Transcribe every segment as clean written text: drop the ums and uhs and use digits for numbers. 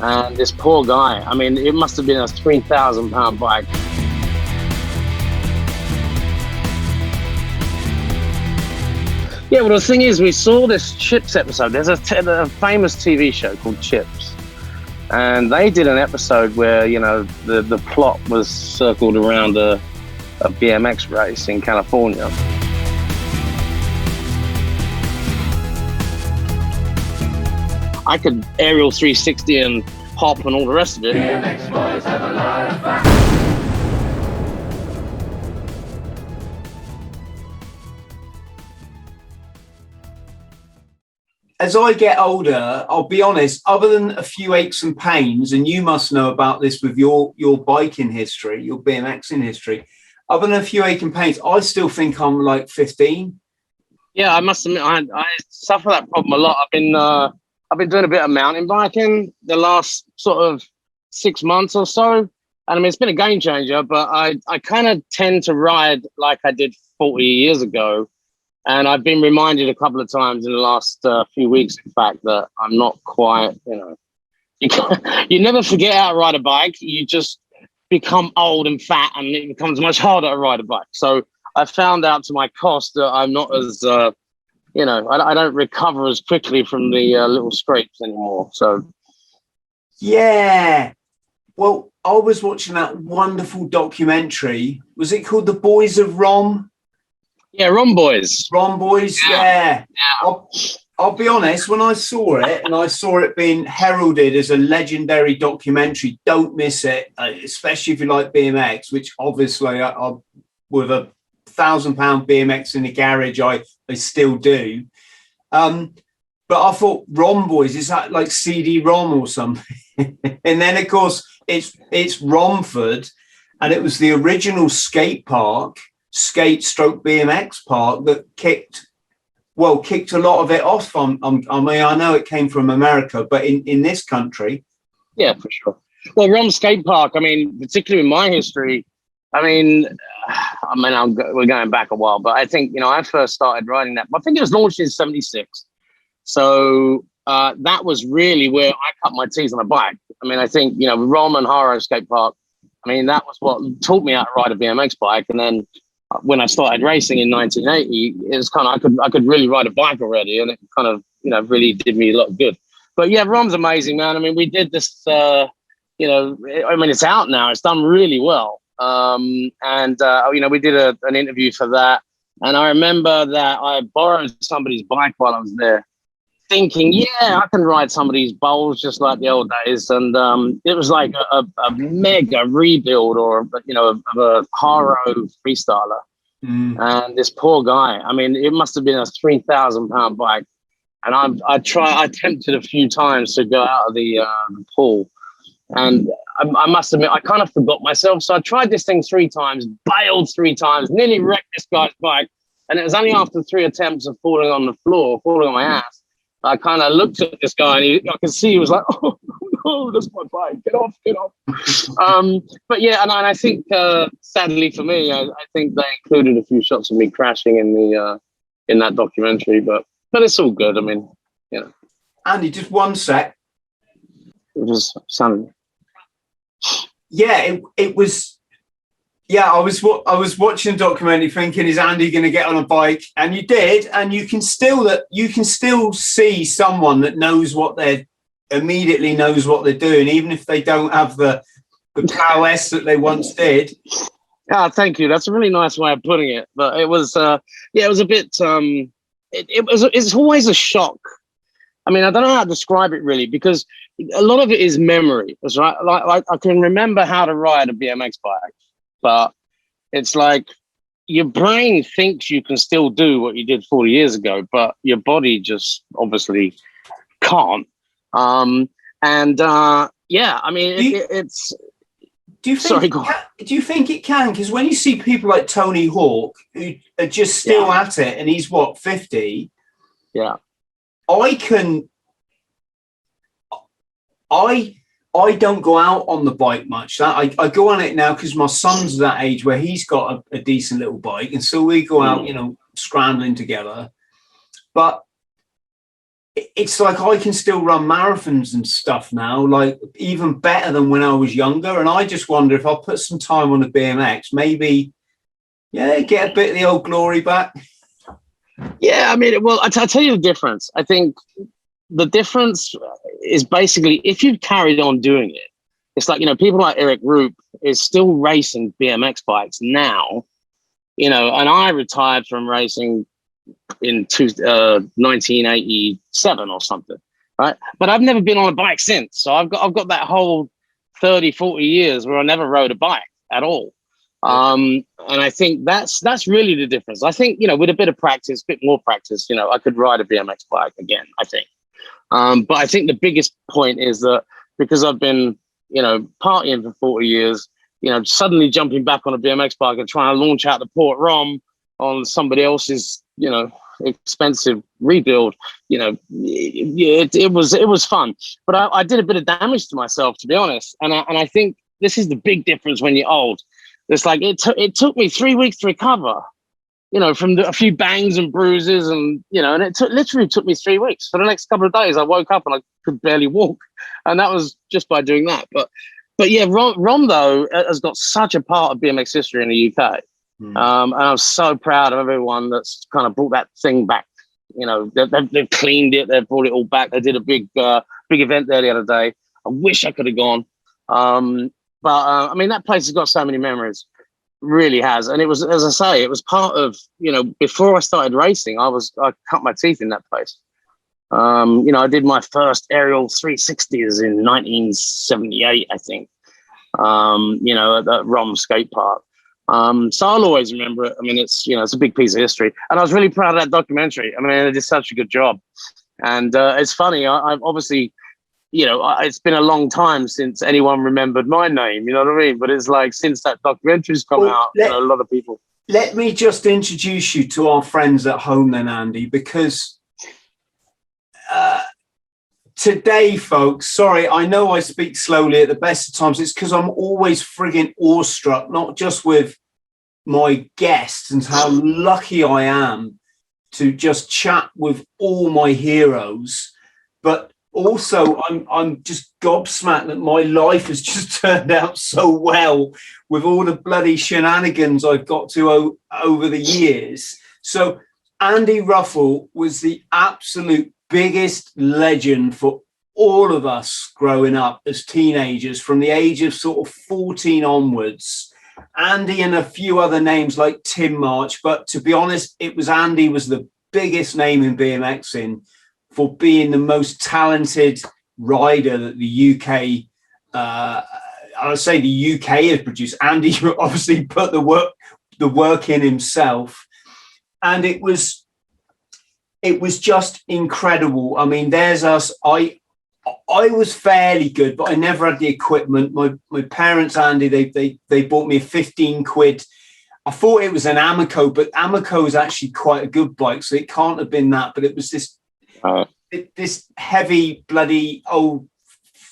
And this poor guy, I mean, it must have been a £3,000 bike. Yeah, well, the thing is, we saw this Chips episode. There's a famous TV show called Chips. And they did an episode where, you know, the plot was circled around a BMX race in California. I could aerial 360 and hop and all the rest of it. BMX boys have a lot of fun. As I get older, I'll be honest, other than a few aches and pains, and you must know about this with your biking history, your BMXing history, other than a few aches and pains, I still think I'm like 15. Yeah, I must admit, I suffer that problem a lot. I've been doing a bit of mountain biking the last sort of 6 months or so. And I mean, it's been a game changer, but I kind of tend to ride like I did 40 years ago. And I've been reminded a couple of times in the last few weeks, in fact, that I'm not quite, you know, you never forget how to ride a bike. You just become old and fat, and it becomes much harder to ride a bike. So I found out to my cost that I'm not as, you know, I don't recover as quickly from the little scrapes anymore. So. Yeah. Well, I was watching that wonderful documentary. Was it called The Boys of Rom? Yeah, Rom Boys. Rom Boys, yeah. I'll be honest, when I saw it, and I saw it being heralded as a legendary documentary, don't miss it, especially if you like BMX, which obviously I with a £1,000 BMX in the garage, I still do. But I thought Rom Boys, is that like CD-ROM or something? And then, of course, it's Romford, and it was the original skate stroke BMX park that kicked a lot of it off. I mean, I know it came from America, but in this country. Yeah, for sure. Well, Rom Skate Park, I mean, particularly in my history, we're going back a while, but I think, you know, I first started riding that. I think it was launched in 76. So that was really where I cut my teeth on a bike. I mean, I think, you know, Rom and Haro Skate Park, I mean, that was what taught me how to ride a BMX bike. And then when I started racing in 1980, it was kind of, I could really ride a bike already, and it kind of, you know, really did me a lot of good. But yeah, Rom's amazing, man. I mean, we did this, you know, I mean, it's out now. It's done really well. You know, we did an interview for that. And I remember that I borrowed somebody's bike while I was there, thinking, yeah, I can ride some of these bowls just like the old days. And it was like a mega rebuild, or, you know, of a Haro freestyler. And this poor guy, I mean, it must have been a £3,000 bike. And I attempted a few times to go out of the pool. And I must admit, I kind of forgot myself. So I tried this thing 3 times, bailed 3 times, nearly wrecked this guy's bike. And it was only after 3 attempts of falling on the floor, falling on my ass, I kind of looked at this guy, and I could see he was like, "Oh no, that's my bike! Get off, get off!" But yeah, and I think sadly for me, I think they included a few shots of me crashing in that documentary. But it's all good. I mean, you know. Andy, just one sec. It was Sunday. Yeah, it was. Yeah, I was watching a documentary thinking, is Andy going to get on a bike? And you did, and you can still see someone that immediately knows what they're doing, even if they don't have the prowess that they once did. Ah, thank you. That's a really nice way of putting it. But it was, it was a bit. It's always a shock. I mean, I don't know how to describe it really, because a lot of it is memory. That's right. Like I can remember how to ride a BMX bike. But it's like your brain thinks you can still do what you did 40 years ago, but your body just obviously can't. Yeah, I mean, it's. Do you think it can? Because when you see people like Tony Hawk, who are just still at it, and he's what, 50? Yeah. I don't go out on the bike much. I go on it now because my son's that age where he's got a decent little bike, and so we go out, you know, scrambling together. But it's like I can still run marathons and stuff now, like even better than when I was younger. And I just wonder if I'll put some time on the BMX, maybe, yeah, get a bit of the old glory back. Yeah, I mean, well, I'll tell you the difference. I think the difference is basically if you've carried on doing it, it's like, people like Eric Roop is still racing BMX bikes now, and I retired from racing in 1987 or something, right? But I've never been on a bike since. So I've got that whole 30, 40 years where I never rode a bike at all. And I think that's really the difference. I think, with a bit of practice, a bit more practice, I could ride a BMX bike again, I think. But I think the biggest point is that because I've been, partying for 40 years, suddenly jumping back on a BMX bike and trying to launch out the Port Rom on somebody else's, expensive rebuild, it was fun. But I did a bit of damage to myself, to be honest. And I think this is the big difference when you're old. It's like it took me 3 weeks to recover, from a few bangs and bruises, and and it literally took me 3 weeks. For the next couple of days, I woke up and I could barely walk, and that was just by doing that. But yeah, Rom though has got such a part of BMX history in the UK, and I'm so proud of everyone that's kind of brought that thing back. They've cleaned it, they've brought it all back. They did a big event there the other day. I wish I could have gone, but I mean that place has got so many memories. Really has. And it was, as I say, it was part of, before I started racing, I cut my teeth in that place. I did my first aerial 360s in 1978, I think, at that Rom skate park. So I'll always remember it. I mean, it's a big piece of history, and I was really proud of that documentary. I mean, they did such a good job. And it's funny, I've obviously, it's been a long time since anyone remembered my name, you know what I mean? But it's like, since that documentary's come out, a lot of people. Let me just introduce you to our friends at home then, Andy, because today, folks, sorry, I know I speak slowly at the best of times. It's because I'm always frigging awestruck, not just with my guests and how lucky I am to just chat with all my heroes, but also, I'm just gobsmacked that my life has just turned out so well with all the bloody shenanigans I've got to over the years. So Andy Ruffell was the absolute biggest legend for all of us growing up as teenagers from the age of sort of 14 onwards. Andy and a few other names like Tim March, but to be honest, Andy was the biggest name in BMXing for being the most talented rider that the UK, I would say the UK has produced. Andy obviously put the work in himself, and it was just incredible. I mean, there's us. I was fairly good, but I never had the equipment. My parents, Andy, they bought me a 15 quid. I thought it was an Amoco, but Amoco is actually quite a good bike, so it can't have been that. But it was this heavy bloody old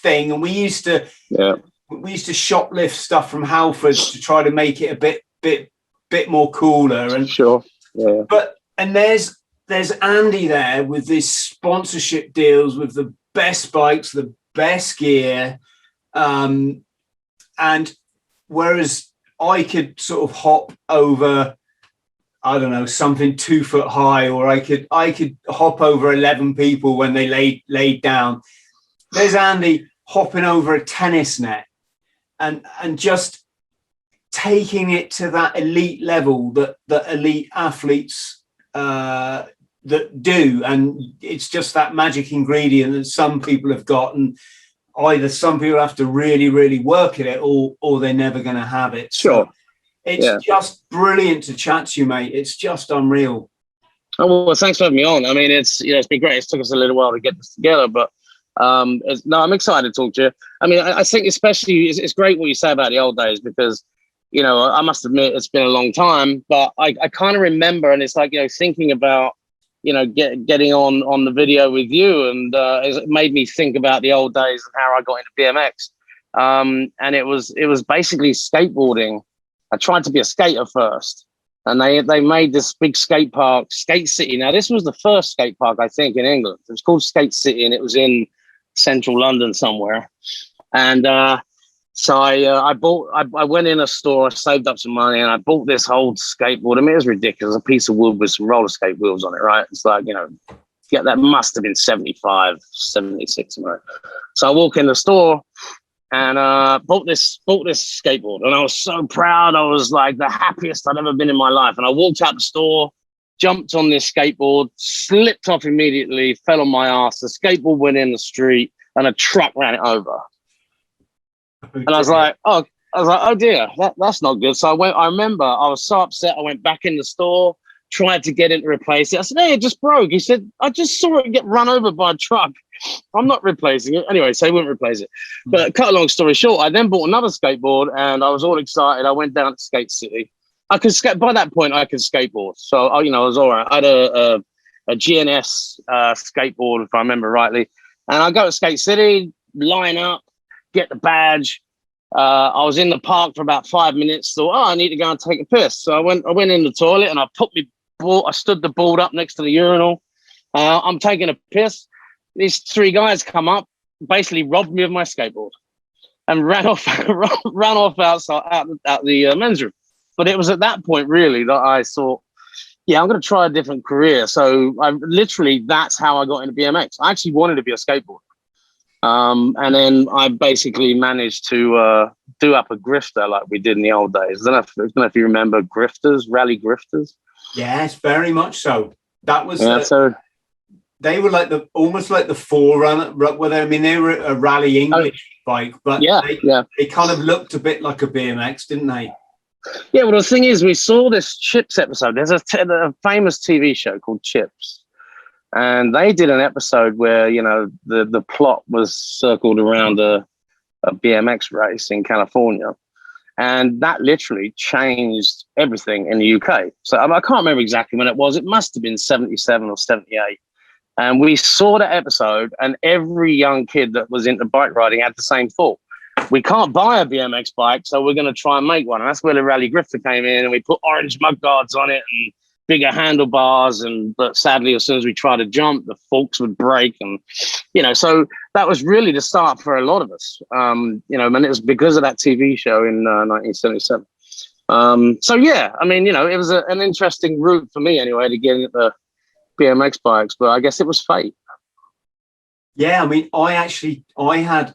thing, and we used to shoplift stuff from Halford to try to make it a bit more cooler. And sure, yeah. And there's Andy there with these sponsorship deals with the best bikes, the best gear, and whereas I could sort of hop over, I don't know, something 2 foot high, or I could hop over 11 people when they laid down. There's Andy hopping over a tennis net and just taking it to that elite level that elite athletes that do. And it's just that magic ingredient that some people have got, and either some people have to really, really work at it, or they're never going to have it. Sure. So it's just brilliant to chat to you, mate. It's just unreal. Oh, well, thanks for having me on. I mean, it's been great. It took us a little while to get this together, but no, I'm excited to talk to you. I mean, I think especially it's great what you say about the old days, because, I must admit it's been a long time, but I kind of remember, and it's like, thinking about, getting on the video with you, and it made me think about the old days and how I got into BMX. And it was basically skateboarding. I tried to be a skater first, And they made this big skate park, Skate City. Now, this was the first skate park, I think, in England. It was called Skate City, and it was in central London somewhere. And so I went in a store, I saved up some money, and I bought this old skateboard. I mean, it was ridiculous. A piece of wood with some roller skate wheels on it, right? It's like, yeah, that must have been 75, 76. Right? So I walk in the store and bought this skateboard. And I was so proud. I was like the happiest I'd ever been in my life. And I walked out the store, jumped on this skateboard, slipped off immediately, fell on my ass. The skateboard went in the street and a truck ran it over. And I was like, oh dear, that's not good. So I remember I was so upset. I went back in the store, tried to get it to replace it. I said, hey, it just broke. He said, I just saw it get run over by a truck. I'm not replacing it. Anyway, so he wouldn't replace it. But cut a long story short, I then bought another skateboard and I was all excited. I went down to Skate City. I could skate. By that point, I could skateboard. So, I was all right. I had a GNS skateboard, if I remember rightly. And I go to Skate City, line up, get the badge. I was in the park for about 5 minutes. Thought, I need to go and take a piss. So I went in the toilet and I stood the board up next to the urinal. I'm taking a piss. These 3 guys come up, basically robbed me of my skateboard, and ran off outside out the men's room. But it was at that point really that I thought, yeah, I'm going to try a different career. So that's how I got into BMX. I actually wanted to be a skateboarder. And then I basically managed to do up a grifter like we did in the old days. I don't know if you remember grifters, rally grifters. Yes, very much so. That was they were like almost like the forerunner. They were a rally English bike, but they kind of looked a bit like a BMX, didn't they? Yeah, well, the thing is, we saw this Chips episode. There's a famous TV show called Chips. And they did an episode where, the plot was circled around a BMX race in California. And that literally changed everything in the UK. So I can't remember exactly when it was. It must have been 77 or 78. And we saw that episode, and every young kid that was into bike riding had the same thought. We can't buy a BMX bike, so we're going to try and make one. And that's where the Rally Grifter came in, and we put orange mud guards on it and bigger handlebars. But sadly, as soon as we tried to jump, the forks would break. And, so that was really the start for a lot of us, and it was because of that TV show in 1977. It was an interesting route for me anyway to get into the BMX bikes, but I guess it was fate. Yeah, I had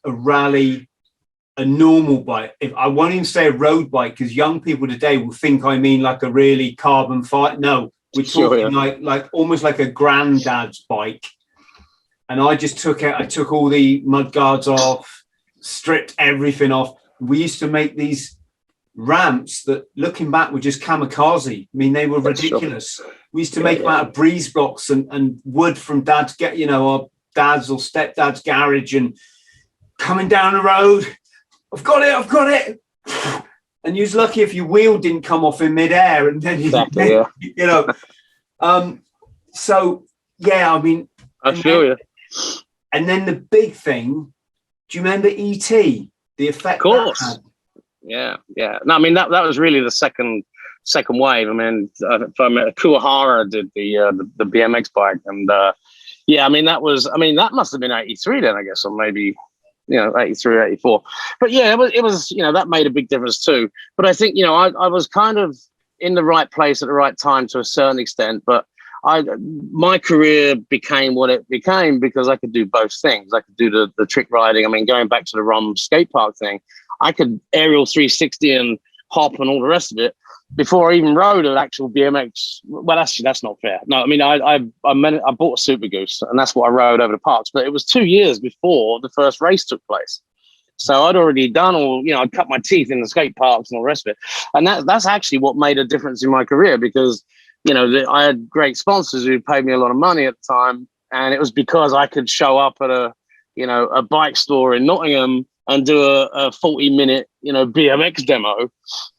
a normal bike. I won't even say a road bike, because young people today will think I mean like a really carbon fiber. No, we're talking like almost like a granddad's bike. And I just took all the mud guards off, stripped everything off. We used to make these ramps that, looking back, were just kamikaze. They were ridiculous. We used to make them out of breeze blocks and wood from our dad's or stepdad's garage, and coming down the road, I've got it. And you was lucky if your wheel didn't come off in midair, and then I feel you. And then the big thing, do you remember E.T., the effect? Of course. That had? Yeah. No, that was really the second wave. Kuwahara did the BMX bike, and that must have been 83 then, I guess, or maybe 83, 84. But yeah, it was that made a big difference too. But I think I was kind of in the right place at the right time to a certain extent. But my career became what it became because I could do both things. I could do the trick riding. Going back to the ROM skate park thing, I could aerial 360 and hop and all the rest of it before I even rode an actual BMX. Well, actually, that's not fair. No, I bought a Super Goose, and that's what I rode over the parks. But it was 2 years before the first race took place. So I'd already done I'd cut my teeth in the skate parks and all the rest of it. And that's actually what made a difference in my career, because, I had great sponsors who paid me a lot of money at the time. And it was because I could show up at a bike store in Nottingham and do a 40-minute, BMX demo,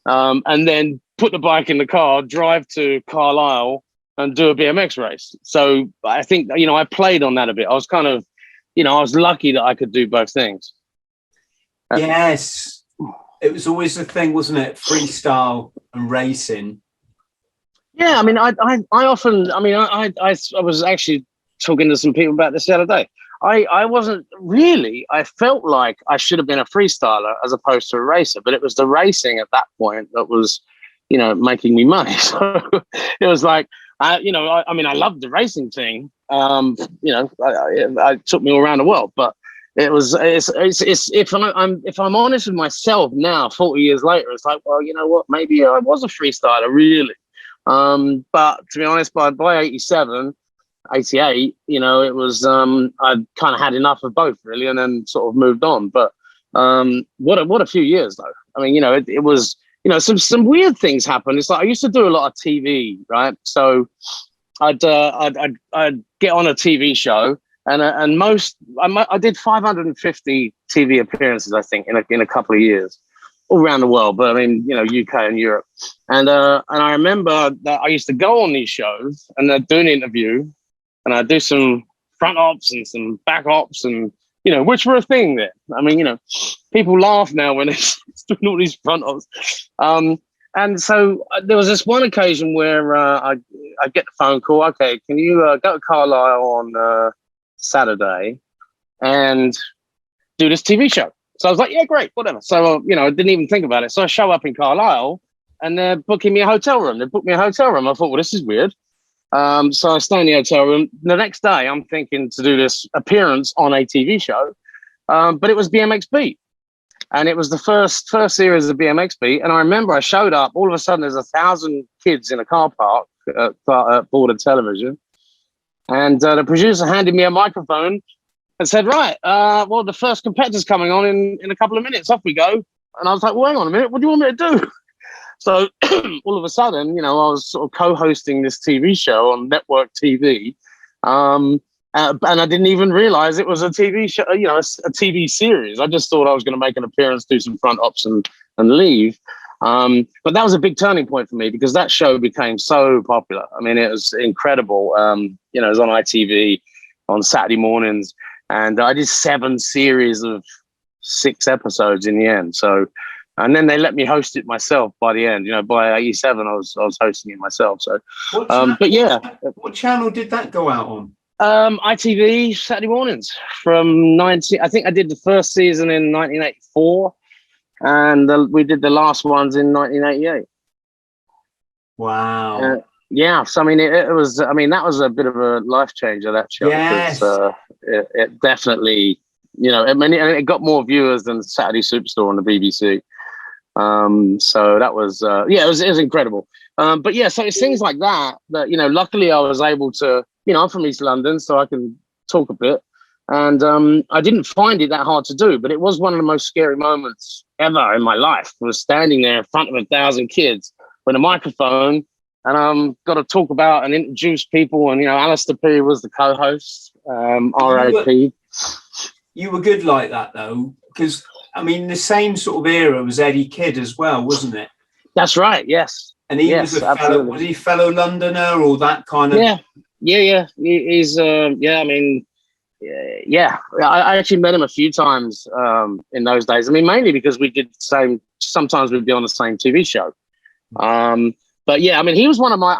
and then put the bike in the car, drive to Carlisle and do a BMX race. So I think, I played on that a bit. I was kind of, I was lucky that I could do both things. Yes. It was always the thing, wasn't it? Freestyle and racing. Yeah, I mean, I often, I mean, I was actually talking to some people about this the other day. I wasn't really, I felt like I should have been a freestyler as opposed to a racer, but it was the racing at that point that was, making me money. So it was like, I mean, I loved the racing thing. I took me all around the world, but it's if I'm honest with myself now, 40 years later, it's like, well, you know what, maybe I was a freestyler, really. But to be honest, by 87, 88, it was I kind of had enough of both, really, and then sort of moved on. But what a few years, though. I mean, it was, some weird things happened. It's like I used to do a lot of TV, right? So I'd get on a TV show, and I did 550 TV appearances, I think, in a couple of years, all around the world. But I mean, UK and Europe, and I remember that I used to go on these shows and I'd do an interview, and I'd do some front ops and some back ops, and which were a thing then. I mean, people laugh now when it's doing all these front ops. And so there was this one occasion where I get the phone call. Okay, can you go to Carlisle on Saturday and do this TV show? So I was like, yeah, great, whatever. So I didn't even think about it. So I show up in Carlisle, and they're booking me a hotel room. They booked me a hotel room. I thought, well, this is weird. So I stay in the hotel room. The next day, I'm thinking to do this appearance on a TV show, but it was BMX Beat. And it was the first series of BMX Beat. And I remember I showed up. All of a sudden, there's 1,000 kids in a car park at Border Television. And the producer handed me a microphone and said, right, well, the first competitor's coming on in a couple of minutes. Off we go. And I was like, well, hang on a minute. What do you want me to do? So all of a sudden, I was sort of co-hosting this TV show on network TV. And I didn't even realize it was a TV show, a TV series. I just thought I was going to make an appearance, do some front ops and leave. But that was a big turning point for me because that show became so popular. I mean, it was incredible. It was on ITV on Saturday mornings, and I did 7 series of 6 episodes in the end. So, and then they let me host it myself by the end. By 87, I was hosting it myself. So, but yeah. What channel did that go out on? ITV Saturday mornings from I think I did the first season in 1984, and we did the last ones in 1988. Wow. Yeah. So I mean, it was. I mean, that was a bit of a life changer, that show. Yes. Because, it definitely, it got more viewers than Saturday Superstore on the BBC. So that was, it was incredible. But yeah, so it's things like that, luckily I was able to, I'm from East London, so I can talk a bit. And I didn't find it that hard to do, but it was one of the most scary moments ever in my life. I was standing there in front of 1,000 kids with a microphone, and got to talk about and introduce people. And, Alistair P was the co-host, RIP. You were good like that, though, because, I mean, the same sort of era was Eddie Kidd as well, wasn't it? That's right, yes. And he was a fellow Londoner or that kind of... Yeah. He's, I mean, yeah. I actually met him a few times in those days. I mean, mainly because we did the same, sometimes we'd be on the same TV show. But yeah, I mean, he was one of my,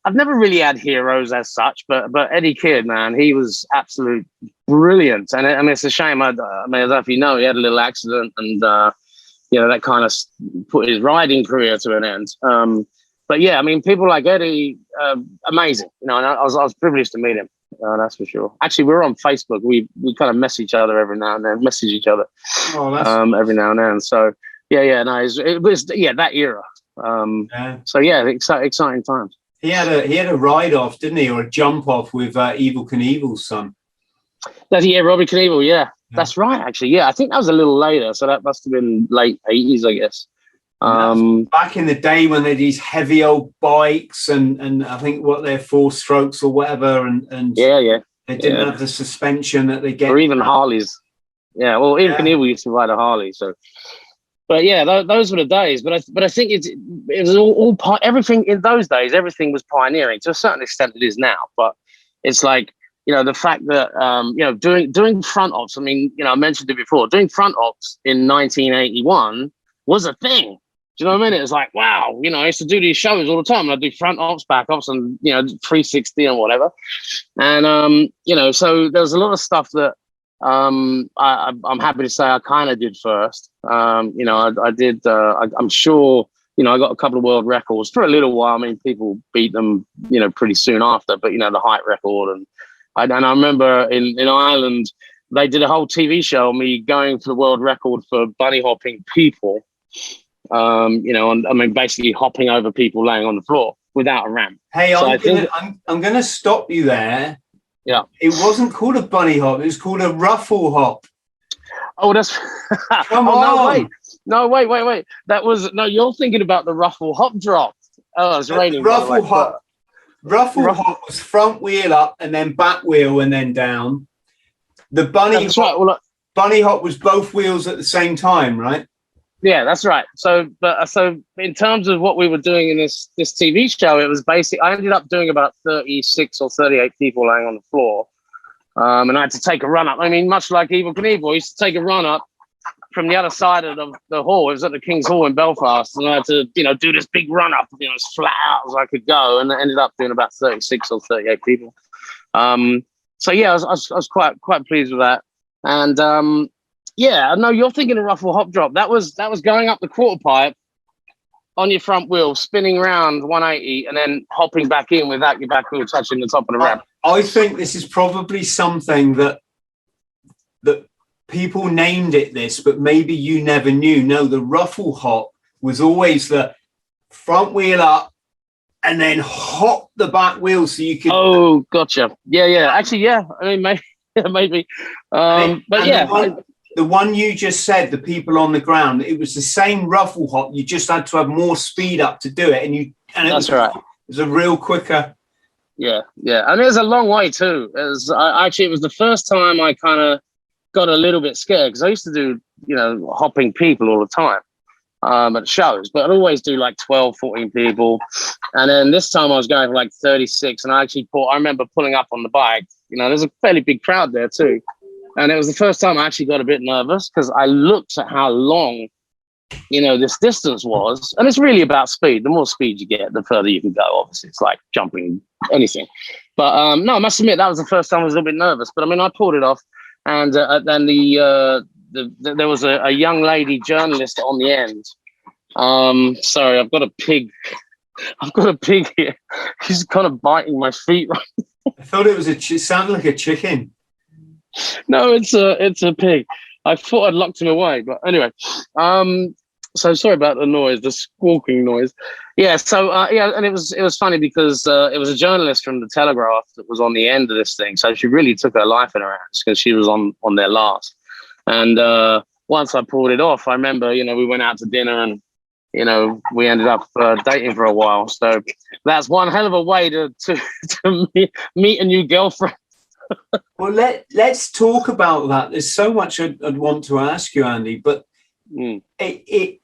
I've never really had heroes as such, but Eddie Kidd, man, he was absolute brilliant. And it's a shame. I don't know if you know, he had a little accident, and that kind of put his riding career to an end. But yeah, I mean, people like Eddie, amazing. And I was privileged to meet him. That's for sure. Actually, we're on Facebook. We kind of message each other every now and then. Every now and then. So yeah. No, it was that era. So yeah, exciting times. He had a ride off, didn't he, or a jump off with Evel Knievel's son? Robbie Knievel. Yeah, that's right. Actually, yeah, I think that was a little later, so that must have been late 80s, I guess. Back in the day when they had these heavy old bikes and I think they're 4 strokes or whatever, and they didn't have the suspension that they get, or even Harleys. Yeah, well, even Knievel used to ride a Harley, so. But yeah, those were the days. But I think it was all everything in those days. Everything was pioneering to a certain extent. It is now, but it's like, the fact that doing front ops. I mean, I mentioned it before. Doing front ops in 1981 was a thing. Do you know what I mean? It's like, wow, you know, I used to do these shows all the time. I do front ops, back ops, and, you know, 360 and whatever. And, you know, so there's a lot of stuff that I'm happy to say I kind of did first. You know, I did, I'm sure, you know, I got a couple of world records for a little while. I mean, people beat them, you know, pretty soon after, but, you know, the height record. And I remember in Ireland, they did a whole TV show on me going for the world record for bunny hopping people. You know, and I mean, basically hopping over people laying on the floor without a ramp. Hey, so I'm gonna stop you there. Yeah. It wasn't called a bunny hop, it was called a ruffle hop. Oh, that's Come on. No, wait. That was you're thinking about the Ruffell hop drop. Oh, it's raining. Ruffle hop. Ruffle hop was front wheel up and then back wheel and then down. The bunny hop, right. Well, bunny hop was both wheels at the same time, right? Yeah, that's right. So in terms of what we were doing in this TV show, it was basically I ended up doing about 36 or 38 people laying on the floor, and I had to take a run up. I mean, much like Evel Knievel, I used to take a run up from the other side of the hall. It was at the King's Hall in Belfast, and I had to, you know, do this big run up, you know, as flat out as I could go, and I ended up doing about 36 or 38 people. So yeah, I was quite pleased with that, and yeah, no, you're thinking of Ruffell hop drop. That was going up the quarter pipe on your front wheel, spinning around 180, and then hopping back in without your back wheel touching the top of the ramp. I think this is probably something that people named it this, but maybe you never knew. No, the Ruffell hop was always the front wheel up and then hop the back wheel so you could. Oh, gotcha. Yeah. Actually, yeah. I mean, maybe. But yeah. The one you just said, the people on the ground, it was the same Ruffell hop. You just had to have more speed up to do it, That's right. It was a real quicker. Yeah, and it was a long way too. It was the first time I kind of got a little bit scared because I used to do, you know, hopping people all the time at shows, but I'd always do like 12, 14 people. And then this time I was going for like 36, and I remember pulling up on the bike. You know, there's a fairly big crowd there too. And it was the first time I actually got a bit nervous because I looked at how long, you know, this distance was. And it's really about speed. The more speed you get, the further you can go. Obviously, it's like jumping anything. But no, I must admit, that was the first time I was a little bit nervous. But I mean, I pulled it off. And then there was a young lady journalist on the end. Sorry, I've got a pig. I've got a pig here. He's kind of biting my feet. I thought it sounded like a chicken. No, it's a pig. I thought I'd locked him away, but anyway. So sorry about the noise, the squawking noise. Yeah. So and it was funny because it was a journalist from the Telegraph that was on the end of this thing. So she really took her life in her hands because she was on their last. And once I pulled it off, I remember, you know, we went out to dinner and, you know, we ended up dating for a while. So that's one hell of a way to meet a new girlfriend. Well, let's talk about that. There's so much I'd want to ask you, Andy, but you're a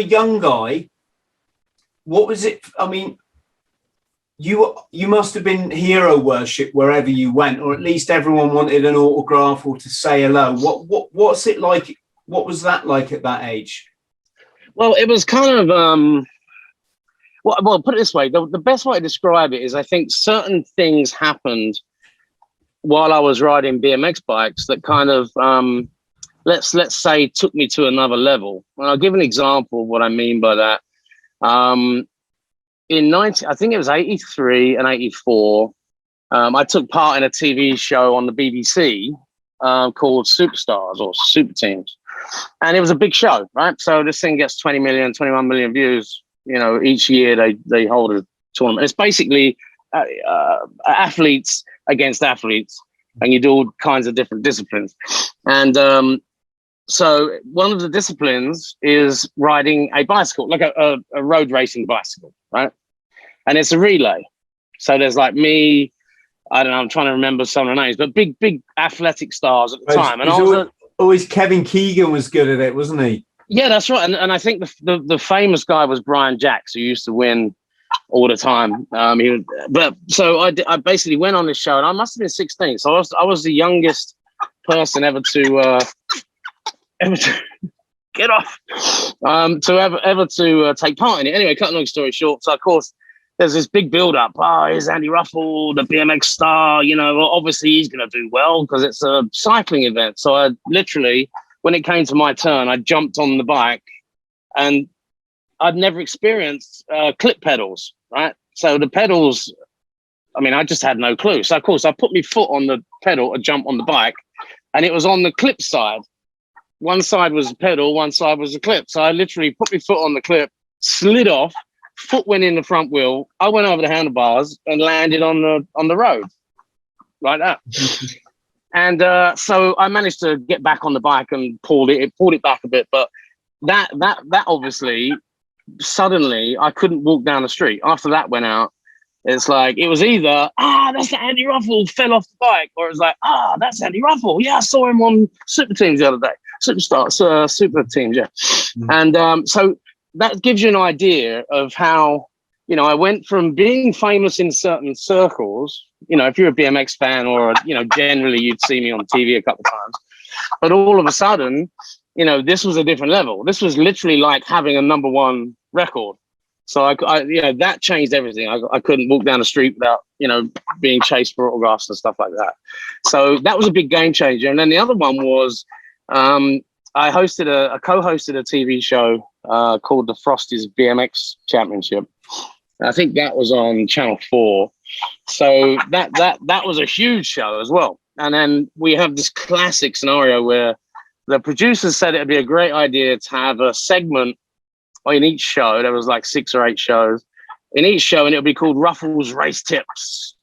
young guy. What was it? I mean, you must have been hero worship wherever you went, or at least everyone wanted an autograph or to say hello. What's it like? What was that like at that age? Well, it was kind of well, put it this way. The best way to describe it is I think certain things happened while I was riding BMX bikes that kind of, let's say, took me to another level. And I'll give an example of what I mean by that. I think it was 83 and 84, I took part in a TV show on the BBC called Superstars or Super Teams. And it was a big show, right? So this thing gets 20 million, 21 million views. You know, each year they hold a tournament. It's basically athletes against athletes, and you do all kinds of different disciplines. And so one of the disciplines is riding a bicycle, like a road racing bicycle, right? And it's a relay. So there's like me, I don't know, I'm trying to remember some of the names, but big athletic stars at the time. And always Kevin Keegan was good at it, wasn't he? Yeah, that's right. And I think the famous guy was Brian Jacks, who used to win all the time. So I basically went on this show, and I must have been 16. So I was the youngest person ever to get off, to ever to take part in it. Anyway, cut a long story short, so of course there's this big build up. Oh, here's Andy Ruffell, the BMX star. You know, well, obviously he's going to do well because it's a cycling event. So I literally, when it came to my turn, I jumped on the bike, and I'd never experienced clip pedals, right? So the pedals, I mean, I just had no clue. So of course I put my foot on the pedal to jump on the bike, and it was on the clip side. One side was a pedal, one side was a clip. So I literally put my foot on the clip, slid off, foot went in the front wheel. I went over the handlebars and landed on the road like that. And so I managed to get back on the bike and pulled it back a bit. But that obviously, suddenly I couldn't walk down the street. After that went out, it's like, it was either, that's the Andy Ruffell, fell off the bike, or it was like, that's Andy Ruffell. Yeah, I saw him on Super Teams the other day. Super Teams, yeah. And so that gives you an idea of how, you know, I went from being famous in certain circles, you know, if you're a BMX fan or, you know, generally you'd see me on TV a couple of times, but all of a sudden, you know, this was a different level. This was literally like having a #1 record. So I you know, that changed everything. I couldn't walk down the street without, you know, being chased for autographs and stuff like that. So that was a big game changer. And then the other one was, I co-hosted a TV show called the Frosties BMX Championship. I think that was on Channel 4. So that was a huge show as well. And then we have this classic scenario where the producers said it'd be a great idea to have a segment in each show. There was like 6 or 8 shows in each show, and it would be called Ruffell's Race Tips.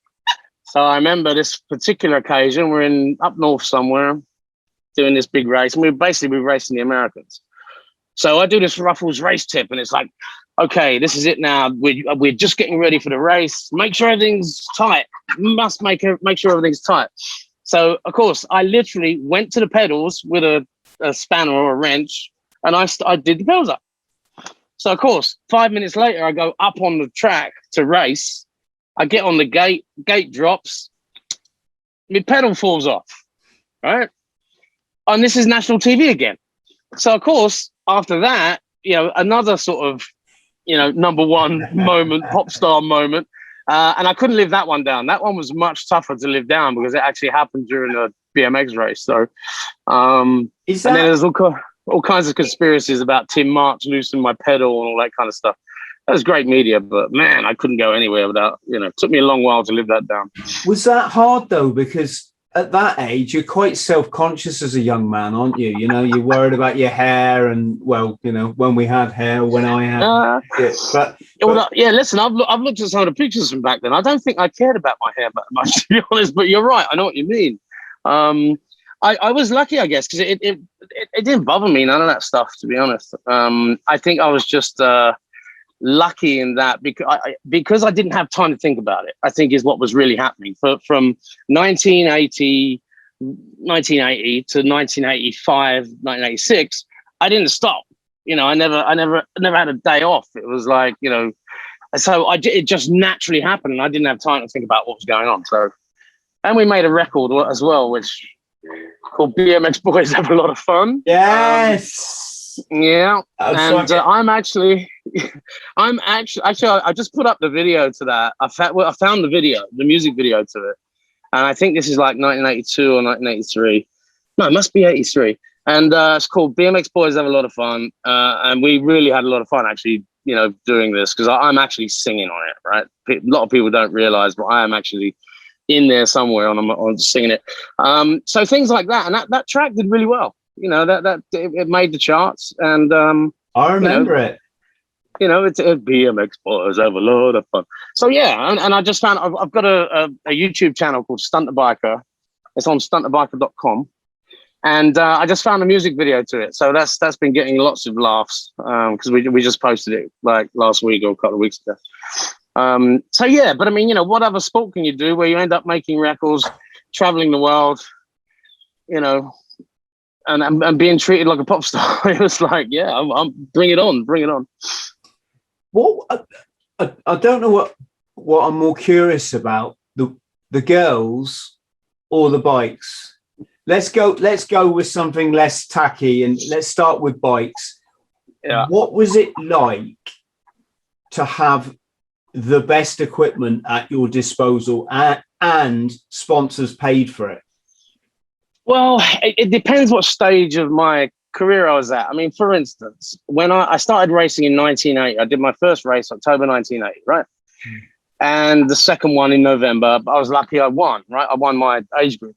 So I remember this particular occasion, we're in up north somewhere doing this big race, and we're racing the Americans. So I do this Ruffell's Race Tip, and it's like, okay, this is it now. We're just getting ready for the race. Make sure everything's tight. Must make sure everything's tight. So of course, I literally went to the pedals with a spanner or a wrench, and I did the pedals up. So of course, 5 minutes later, I go up on the track to race. I get on the gate drops, my pedal falls off, right? And this is national TV again. So of course, after that, you know, another sort of, you know, #1 moment, pop star moment. And I couldn't live that one down. That one was much tougher to live down because it actually happened during a BMX race. So, and then there's all kinds of conspiracies about Tim March loosening my pedal and all that kind of stuff. That was great media, but man, I couldn't go anywhere without, you know, it took me a long while to live that down. Was that hard though? Because at that age, you're quite self-conscious as a young man, aren't you? You know, you're worried about your hair, and well, you know, when we had hair, when I had it. But yeah, listen, I've looked at some of the pictures from back then. I don't think I cared about my hair that much, to be honest. But you're right, I know what you mean. I was lucky, I guess, because it didn't bother me, none of that stuff, to be honest. I think I was just lucky in that because I didn't have time to think about it, I think is what was really happening. From 1980 to 1985, 1986, I didn't stop. You know, I never had a day off. It was like, you know, so it just naturally happened, and I didn't have time to think about what was going on. So, and we made a record as well, which called BMX Boys Have a Lot of Fun. Yes. Yeah. And I'm actually, I just put up the video to that. I found the video, the music video to it. And I think this is like 1982 or 1983. No, it must be 83. And it's called BMX Boys Have a Lot of Fun. And we really had a lot of fun actually, you know, doing this, because I'm actually singing on it, right? A lot of people don't realize, but I am actually in there somewhere on singing it. So things like that. And that track did really well. You know, it made the charts. And I remember it. You know, it's BMX Boys Have a Lot of Fun. So yeah, and I just found I've got a YouTube channel called Stuntabiker. It's on stuntabiker.com. And I just found a music video to it. So that's been getting lots of laughs because we just posted it like last week or a couple of weeks ago. So yeah, but I mean, you know, what other sport can you do where you end up making records, traveling the world, you know, and being treated like a pop star? It was like, yeah, I'm bring it on. Well, I don't know what I'm more curious about, the girls or the bikes. let's go with something less tacky, and let's start with bikes. Yeah. What was it like to have the best equipment at your disposal and sponsors paid for it? Well, it depends what stage of my career I was at. I mean, for instance, when I started racing in 1980, I did my first race October 1980, right? And the second one in November, I was lucky I won, right? I won my age group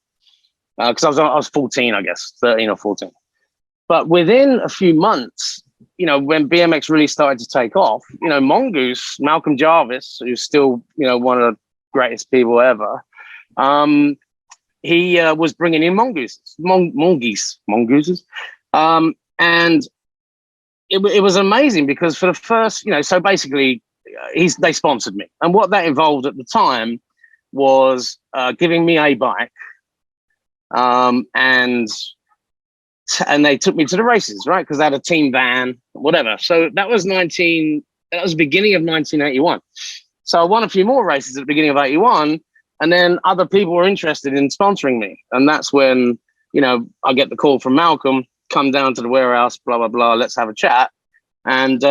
because I was 14, I guess, 13 or 14. But within a few months, when BMX really started to take off, Mongoose, Malcolm Jarvis, who's still, one of the greatest people ever, he was bringing in mongooses. And it was amazing because for the first, so basically they sponsored me. And what that involved at the time was giving me a bike, and they took me to the races, right? Because they had a team van, whatever. So that was the beginning of 1981. So I won a few more races at the beginning of 81, and then other people were interested in sponsoring me. And that's when, I get the call from Malcolm, come down to the warehouse, blah, blah, blah, let's have a chat. And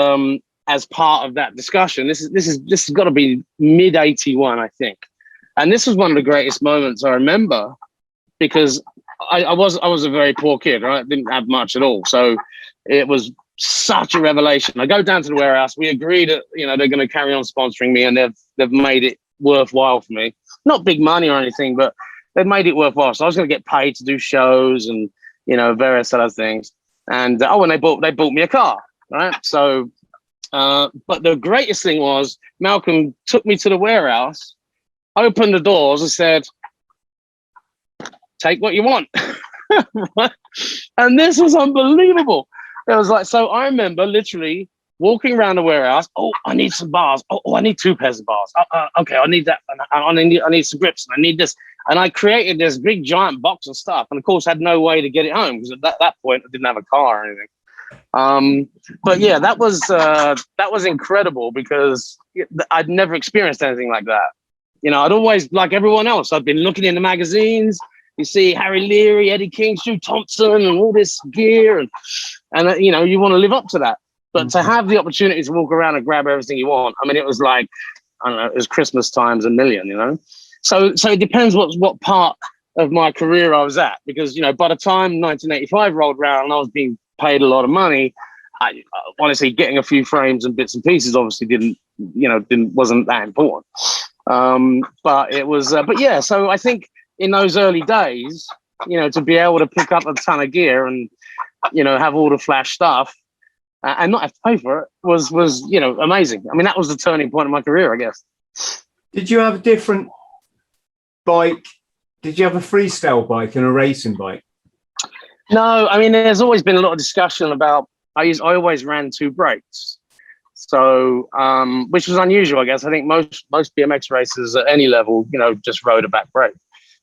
as part of that discussion, this has got to be mid-81, I think. And this was one of the greatest moments I remember, because I was a very poor kid, right? Didn't have much at all. So it was such a revelation. I go down to the warehouse. We agreed that, they're going to carry on sponsoring me, and they've made it worthwhile for me. Not big money or anything, but they've made it worthwhile. So I was going to get paid to do shows and, various other things. And and they bought me a car, right? So, but the greatest thing was Malcolm took me to the warehouse, opened the doors, and said, "Take what you want." And this was unbelievable. It was like, so I remember literally walking around the warehouse. Oh, I need some bars. Oh, I need 2 pairs of bars. Okay, I need that. I need some grips, and I need this. And I created this big giant box of stuff, and of course had no way to get it home because at that point I didn't have a car or anything. But yeah, that was incredible because I'd never experienced anything like that. I'd always, like everyone else, I'd been looking in the magazines. You see Harry Leary, Eddie King, Stu Thompson, and all this gear, and you want to live up to that. But to have the opportunity to walk around and grab everything you want, I mean, it was like, I don't know, it was Christmas times a million, So it depends what part of my career I was at, because by the time 1985 rolled around and I was being paid a lot of money, I honestly getting a few frames and bits and pieces obviously wasn't that important. But it was, but yeah. So I think in those early days, to be able to pick up a ton of gear and have all the flash stuff and not have to pay for it was amazing. I mean, that was the turning point of my career, I guess. Did you have a different bike? Did you have a freestyle bike and a racing bike? No, I mean, there's always been a lot of discussion about. I always ran 2 brakes, so which was unusual, I guess. I think most BMX racers at any level, just rode a back brake.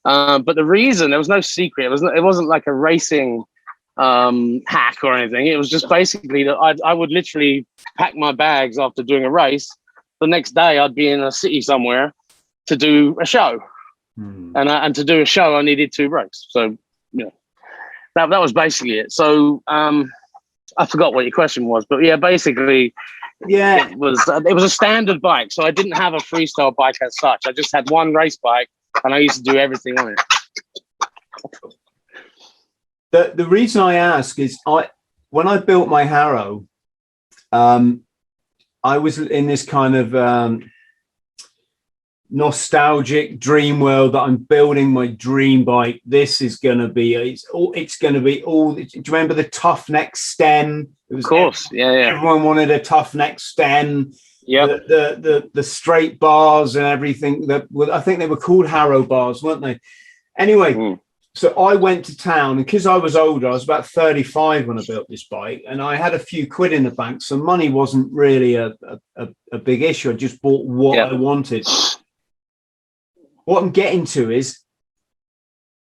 But the reason, there was no secret. It wasn't like a racing hack or anything. It was just basically that I would literally pack my bags after doing a race. The next day, I'd be in a city somewhere to do a show, and to do a show, I needed 2 brakes. So that was basically it. So I forgot what your question was, but yeah, basically, yeah, it was a standard bike. So I didn't have a freestyle bike as such. I just had one race bike, and I used to do everything on it. The reason I ask is when I built my Harrow, I was in this kind of nostalgic dream world that I'm building my dream bike. This is going to be it's going to be all. Do you remember the tough neck stem? It was, of course, yeah. Everyone wanted a tough neck stem. Yeah, the straight bars and everything. I think they were called Harrow bars, weren't they? Anyway. So I went to town, and because I was older, I was about 35 when I built this bike, and I had a few quid in the bank, so money wasn't really a big issue. I just bought what I wanted. What I'm getting to is,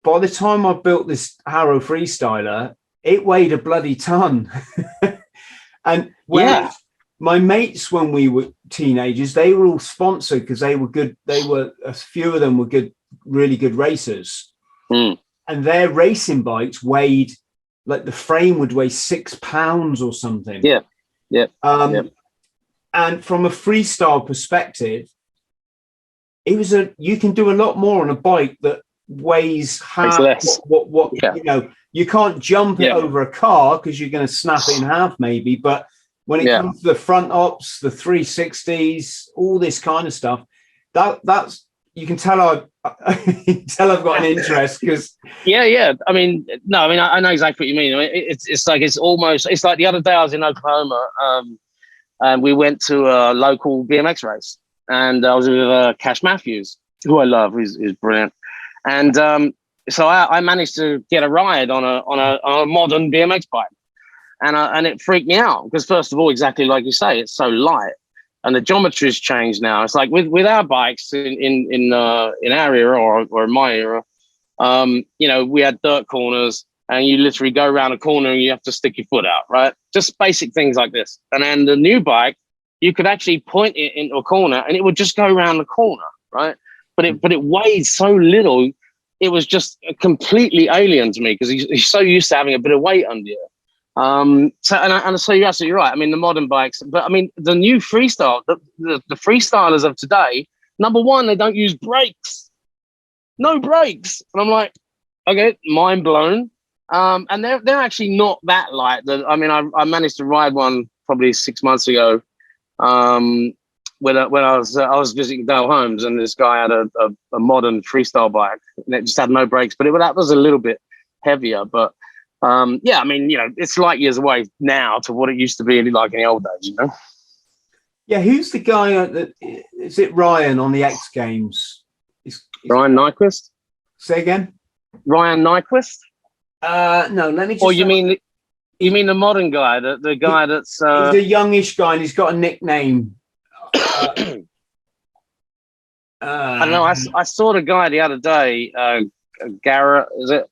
by the time I built this Harrow Freestyler, it weighed a bloody ton. And my mates, when we were teenagers, they were all sponsored because they were good. A few of them were good, really good racers. and their racing bikes weighed, like the frame would weigh 6 pounds or something. Yeah. And from a freestyle perspective, you can do a lot more on a bike that weighs half what you know. You can't jump it over a car because you're going to snap it in half maybe, but when it comes to the front ops, the 360s, all this kind of stuff, that's you can tell I've got an interest because I mean I know exactly what you mean. I mean, it's like the other day I was in Oklahoma, and we went to a local BMX race, and I was with Cash Matthews, who I love. He's brilliant, and so I managed to get a ride on a modern BMX bike, and it freaked me out because, first of all, exactly like you say, it's so light. And the geometry's changed now. It's like with our bikes in our era or in my era, we had dirt corners, and you literally go around a corner and you have to stick your foot out, right? Just basic things like this. And then the new bike, you could actually point it into a corner and it would just go around the corner, right? But it weighed so little, it was just completely alien to me because he's so used to having a bit of weight under you. So you're absolutely right. I mean, the modern bikes, but I mean, the new freestyle, the freestylers of today, number one, they don't use brakes, no brakes. And I'm like, okay, mind blown. And they're actually not that light. I mean, I managed to ride one probably 6 months ago, when I was visiting Dale Holmes, and this guy had a modern freestyle bike, and it just had no brakes, but that was a little bit heavier, but. I mean, it's light years away now to what it used to be like in the old days, Yeah, who's the guy is it Ryan on the X Games? Ryan Nyquist? Say again? Ryan Nyquist? No, let me just... Or you mean the modern guy, the guy that's... He's a youngish guy and he's got a nickname. I don't know, I saw the guy the other day, Garrett, is it?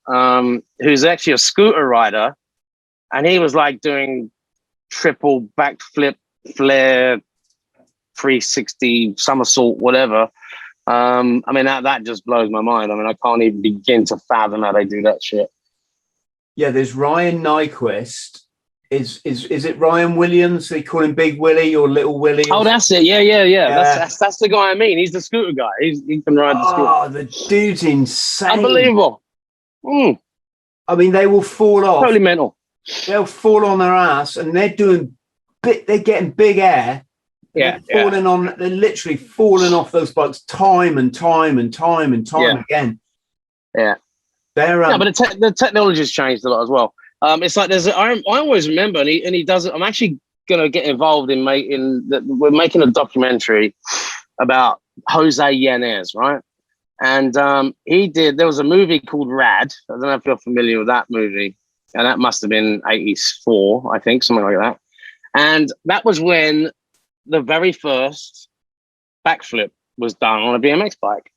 Who's actually a scooter rider, and he was like doing triple backflip, flare, 360 somersault, whatever. I mean that just blows my mind. I mean, I can't even begin to fathom how they do that shit. Yeah, there's Ryan Nyquist. Is it Ryan Williams? They call him Big Willie or Little Willie? Oh, that's it. Yeah. That's the guy I mean. He's the scooter guy. He can ride the scooter. Oh, the dude's insane. Unbelievable. I mean, they will fall off. Totally mental. They'll fall on their ass, and they're getting big air. Yeah, they're literally falling off those bikes time and time again. Yeah. But the technology's changed a lot as well. It's like I always remember, and he does it. I'm actually going to get involved in we're making a documentary about Jose Yanez, right? And there was a movie called Rad. I don't know if you're familiar with that movie. And that must have been 84, I think, something like that. And that was when the very first backflip was done on a BMX bike.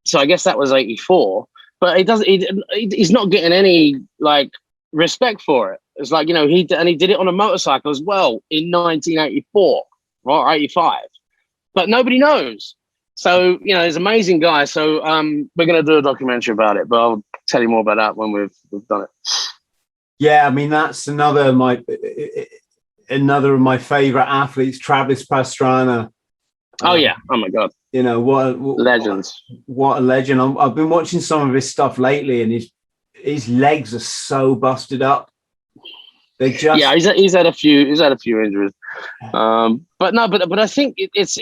So I guess that was 84. But he's not getting any like respect for it. It's like, he did it on a motorcycle as well in 1984, right, or 85. But nobody knows. So, he's an amazing guy. So we're going to do a documentary about it, but I'll tell you more about that when we've done it. Yeah, I mean, that's another of my favorite athletes, Travis Pastrana. Oh yeah! Oh my God! What legends! What a legend! I've been watching some of his stuff lately, and his legs are so busted up. They just he's had a few injuries, but I think it's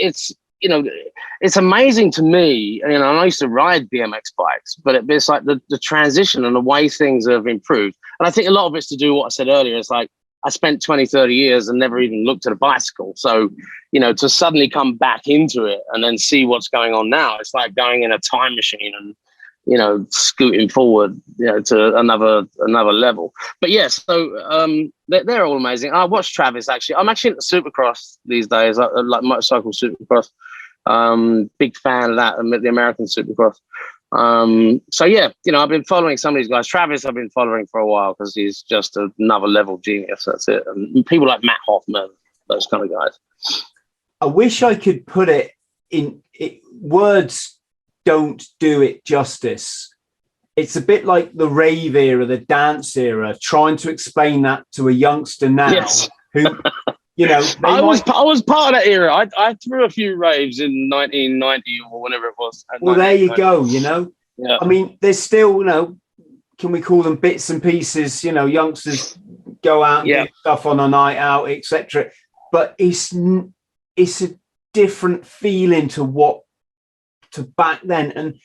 amazing to me. I used to ride BMX bikes, but it's like the transition and the way things have improved. And I think a lot of it's to do what I said earlier. It's like I spent 20, 30 years and never even looked at a bicycle. So, to suddenly come back into it and then see what's going on now, it's like going in a time machine and, scooting forward, to another level. But yes, so they're all amazing. I watched Travis actually. I'm actually into Supercross these days, like motorcycle Supercross. Big fan of that, the American Supercross. So yeah, I've been following some of these guys. Travis, I've been following for a while because he's just another level genius. That's it. And people like Matt Hoffman, those kind of guys. I wish I could put it in words. Don't do it justice. it's a bit like the rave era, the dance era, trying to explain that to a youngster now Yes. who, you know, I was part of that era. I threw a few raves in 1990 or whenever it was. Well, there you go. You know, yeah. I mean, there's still, you know, can we call them bits and pieces? You know, youngsters go out and do stuff on a night out, etc. But it's a different feeling to back then. And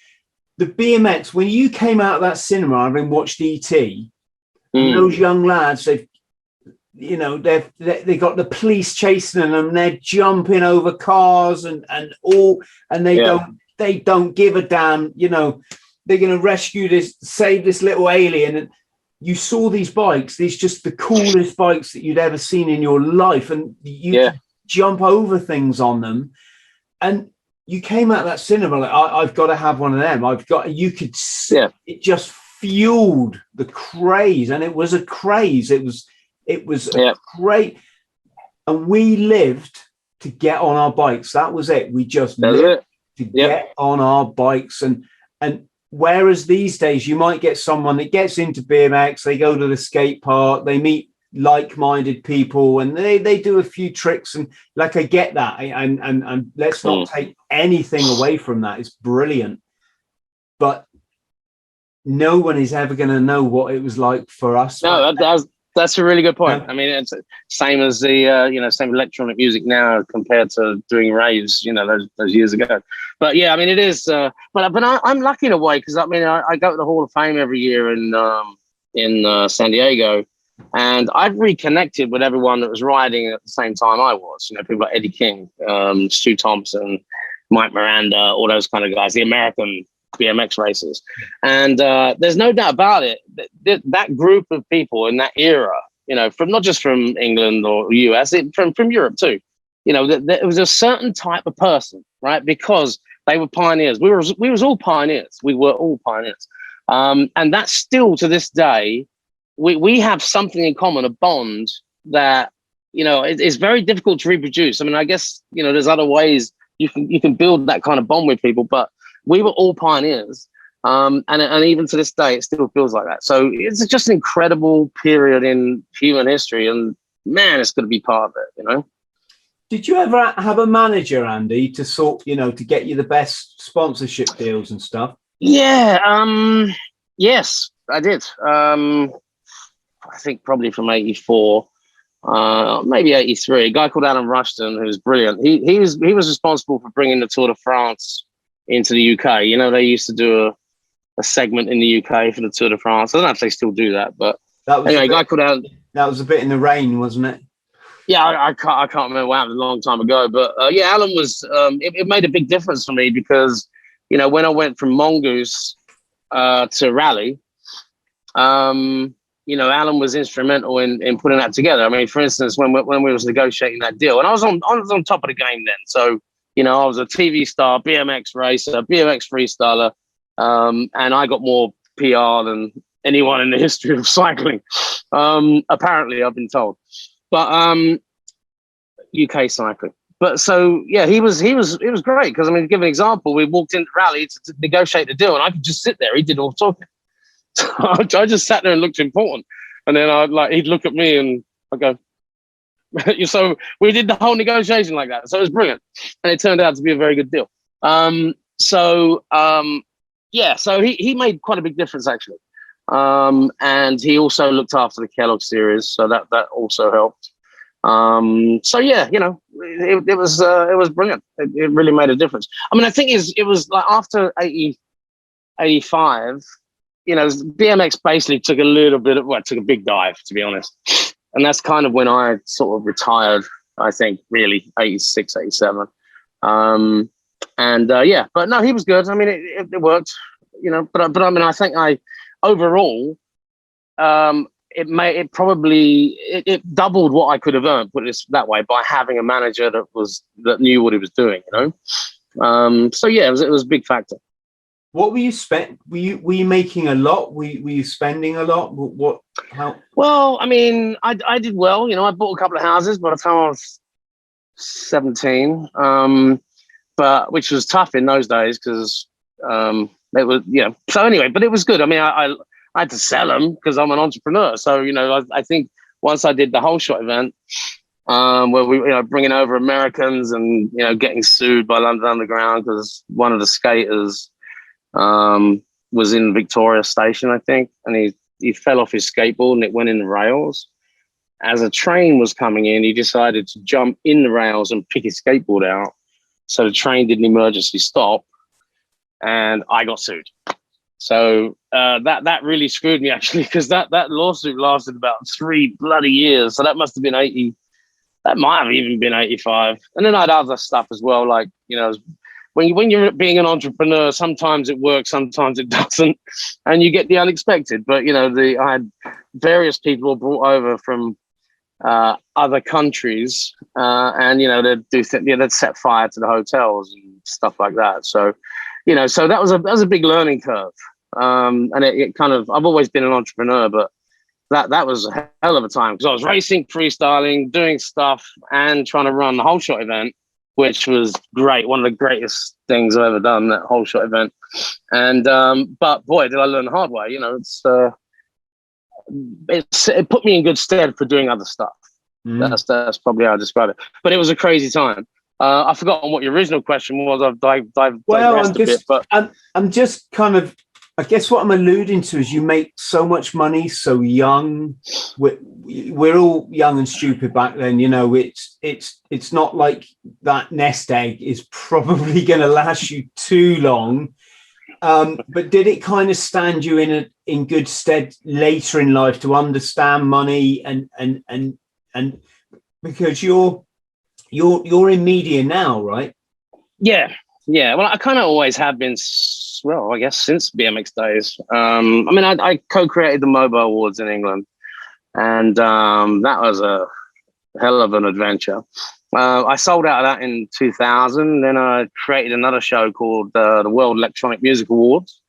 the BMX, when you came out of that cinema and watched ET, those young lads, they got the police chasing them, they're jumping over cars and they don't give a damn, you know, they're going to save this little alien. And you saw these bikes, these just the coolest bikes that you'd ever seen in your life, and you could jump over things on them. And you came out of that cinema like, I've got to have one of them. It just fueled the craze, and it was a craze. It was great. And we lived to get on our bikes. That was it. We just lived to get on our bikes. And whereas these days you might get someone that gets into BMX, they go to the skate park, they meet like-minded people, and they do a few tricks, and like, I get that, and let's not take anything away from that. It's brilliant, but no one is ever going to know what it was like for us. No, that's a really good point. I mean, it's same as the same electronic music now compared to doing raves, you know, those years ago. But yeah, I mean, it is. But I'm lucky in a way, because I mean, I go to the Hall of Fame every year in San Diego. And I've reconnected with everyone that was riding at the same time I was. You know, people like Eddie King, Stu Thompson, Mike Miranda, all those kind of guys, the American BMX racers. And there's no doubt about it, that group of people in that era, you know, from not just from England or US, from Europe too, you know, there was a certain type of person, right? Because they were pioneers. We was all pioneers. We were all pioneers. And that's still to this day, we have something in common, a bond that, you know, it's very difficult to reproduce. I mean, I guess, you know, there's other ways you can build that kind of bond with people, but we were all pioneers. And even to this day, it still feels like that. So it's just an incredible period in human history, and man, it's going to be part of it, you know? Did you ever have a manager, Andy, to get you the best sponsorship deals and stuff? Yeah. Yes, I did. I think probably from 84, maybe 83, a guy called Alan Rushton, who was brilliant. He was responsible for bringing the Tour de France into the UK. You know, they used to do a segment in the UK for the Tour de France. I don't know if they still do that, but anyway, a guy called Alan. That was a bit in the rain, wasn't it? Yeah, I can't remember what happened, a long time ago. But yeah, Alan was. It made a big difference for me, because, you know, when I went from Mongoose to Rally, you know, Alan was instrumental in putting that together. I mean, for instance, when we was negotiating that deal, and I was on top of the game then. So, you know, I was a TV star, BMX racer, BMX freestyler, and I got more PR than anyone in the history of cycling. Apparently, I've been told. But UK cycling. But so yeah, he was great, because, I mean, to give an example, we walked into Rally to negotiate the deal, and I could just sit there. He did all the talking. I just sat there and looked important, and then he'd look at me and I go. So we did the whole negotiation like that. So it was brilliant, and it turned out to be a very good deal. So he made quite a big difference, actually, and he also looked after the Kellogg series, so that also helped. So yeah, you know, it was brilliant. It really made a difference. I mean, I think it was like after 85. You know, BMX basically took a big dive, to be honest. And that's kind of when I sort of retired, I think, really, 86, 87. But no, he was good. I mean, it worked, you know, but I mean, I think overall, it doubled what I could have earned, put it that way, by having a manager that knew what he was doing, you know? So yeah, it was a big factor. What were you Were you making a lot? Were you spending a lot? How? Well, I mean, I did well. You know, I bought a couple of houses by the time I was 17, but which was tough in those days, because It was, so anyway, but it was good. I mean, I had to sell them because I'm an entrepreneur. So, I think once I did the whole shot event, where we, bringing over Americans and, getting sued by London Underground because one of the skaters was in Victoria Station, I think, and he fell off his skateboard and it went in the rails. As a train was coming in, he decided to jump in the rails and pick his skateboard out. So the train did an emergency stop and I got sued. So that really screwed me, actually, because that lawsuit lasted about 3 bloody years. So that must have been 80. That might have even been 85. And then I had other stuff as well. Like, when you're being an entrepreneur, sometimes it works, sometimes it doesn't. And you get the unexpected. But, I had various people brought over from other countries, and they'd set fire to the hotels and stuff like that. So, so that was a big learning curve, and it kind of, I've always been an entrepreneur, but that was a hell of a time because I was racing, freestyling, doing stuff, and trying to run the whole shot event, which was great. One of the greatest things I've ever done, that whole shot event. And but boy, did I learn the hard way. It put me in good stead for doing other stuff. That's probably how I describe it. But it was a crazy time. I've forgotten what your original question was. I've digressed a bit, but I'm just kind of, I guess what I'm alluding to is you make so much money so young. We're all young and stupid back then. It's not like that nest egg is probably going to last you too long. But did it kind of stand you in good stead later in life to understand money and because you're in media now, right? Yeah. Well, I kind of always have been. Well, I guess since BMX days. I co-created the Mobile Awards in England, and that was a hell of an adventure. I sold out of that in 2000. Then I created another show called the World Electronic Music Awards,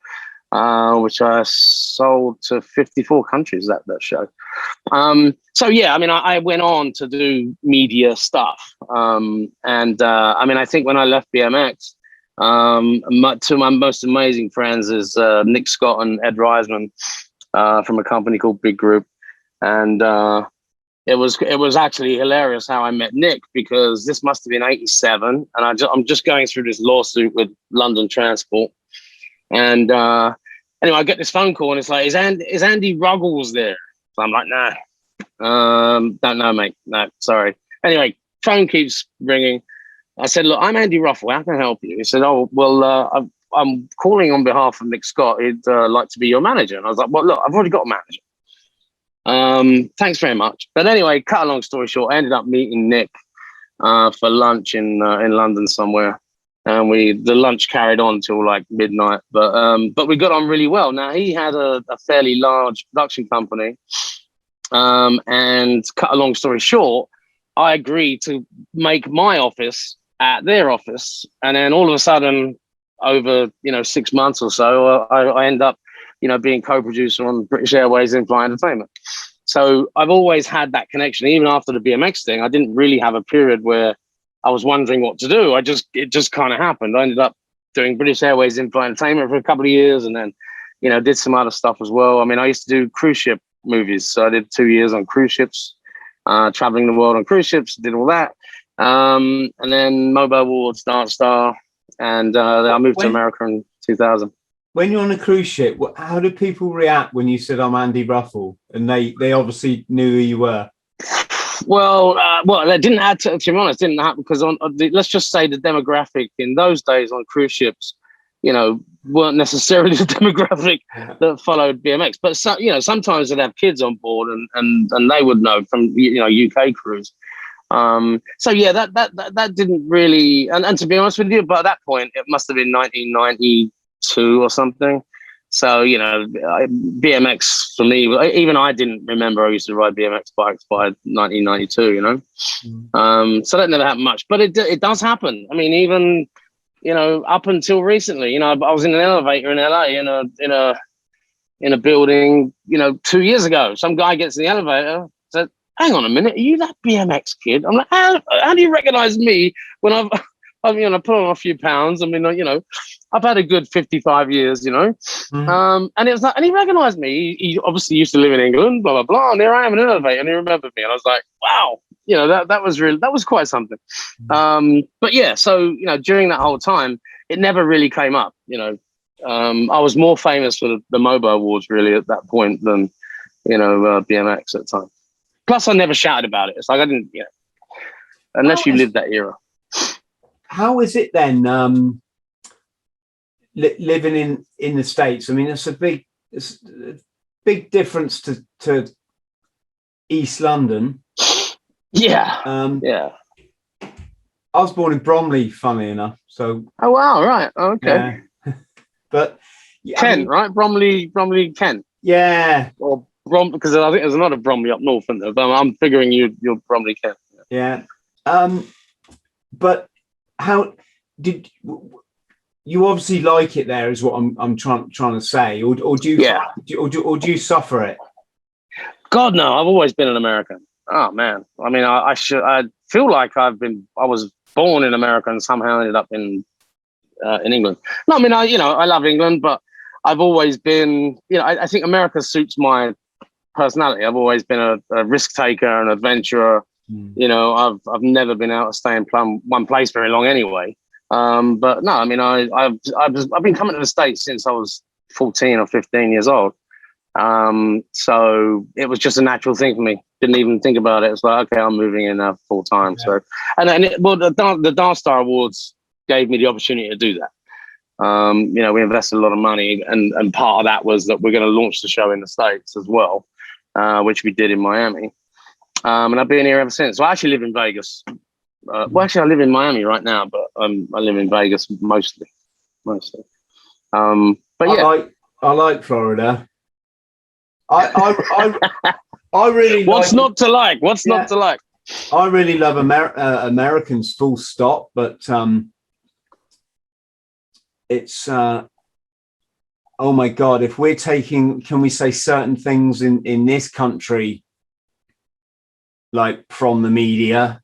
which I sold to 54 countries, that show. I went on to do media stuff. I think when I left BMX, two of my most amazing friends is Nick Scott and Ed Reisman from a company called Big Group. And it was actually hilarious how I met Nick, because this must have been 87. And I'm just going through this lawsuit with London Transport. And anyway, I get this phone call and it's like, is Andy Ruggles there? So I'm like, nah, don't know, mate. No, sorry. Anyway, phone keeps ringing. I said, look, I'm Andy Ruffell. How can I help you? He said, oh, well, I'm calling on behalf of Nick Scott. He'd like to be your manager. And I was like, well, look, I've already got a manager. Thanks very much. But anyway, cut a long story short, I ended up meeting Nick for lunch in London somewhere. And the lunch carried on till like midnight. But we got on really well. Now, he had a fairly large production company. And cut a long story short, I agreed to make my office at their office, and then all of a sudden, over 6 months or so, I end up being co-producer on British Airways in-flight entertainment. So I've always had that connection. Even after the BMX thing, I didn't really have a period where I was wondering what to do. It just kind of happened. I ended up doing British Airways in-flight entertainment for a couple of years, and then did some other stuff as well. I mean, I used to do cruise ship movies, so I did 2 years on cruise ships, traveling the world on cruise ships, did all that. And then Mobile Awards, Dance Star, and I moved to America in 2000. When you're on a cruise ship, how do people react when you said I'm Andy Ruffell, and they obviously knew who you were? Well, that didn't add to be honest, didn't happen because let's just say the demographic in those days on cruise ships, weren't necessarily the demographic that followed BMX. But sometimes they'd have kids on board, and they would know from UK crews. So yeah, that didn't really, and to be honest with you, by that point it must have been 1992 or something. So BMX for me, even I didn't remember I used to ride BMX bikes by 1992. So that never happened much, but it does happen. I mean, even up until recently, I was in an elevator in LA in a building 2 years ago. Some guy gets in the elevator, said, hang on a minute, are you that BMX kid? I'm like, how do you recognize me when I mean, I put on a few pounds. I mean, I've had a good 55 years, and it was like, and he recognized me. He obviously used to live in England, blah, blah, blah. And there I am in an elevator, and he remembered me. And I was like, wow, that was quite something. But yeah, so, during that whole time, it never really came up, I was more famous for the MOBO awards really at that point than, BMX at the time. Plus, I never shouted about it. It's like I didn't, unless you lived that era. How is it then living in the States? I mean, it's a big difference to East London. Yeah. Yeah. I was born in Bromley, funnily enough. So. Oh wow! Right. Okay. Yeah. But Kent, right? Bromley, Kent. Yeah. Or because I think there's another Bromley up north, isn't there? But I'm figuring you're Bromley, Kent. Yeah. But how did you obviously like it there? Is what I'm trying to say, or do you? Yeah. Or do you suffer it? God no! I've always been an American. Oh man! I mean, I feel like I was born in America and somehow ended up in England. No, I mean, I love England, but I've always been, I think America suits my personality. I've always been a risk taker, an adventurer. I've never been able to stay in one place very long anyway. But no, I mean, I've been coming to the States since I was 14 or 15 years old. So it was just a natural thing for me. Didn't even think about it. It's like, okay, I'm moving in full time. Yeah. So, the Dark Star Awards gave me the opportunity to do that. We invested a lot of money, and part of that was that we're going to launch the show in the States as well, which we did in Miami. And I've been here ever since. So I actually live in Vegas. I live in Miami right now, but I live in Vegas mostly. But yeah, I like Florida. I really. What's not to like? What's not to like? I really love Americans, full stop. But it's oh my God! If we're taking, can we say certain things in this country, like from the media?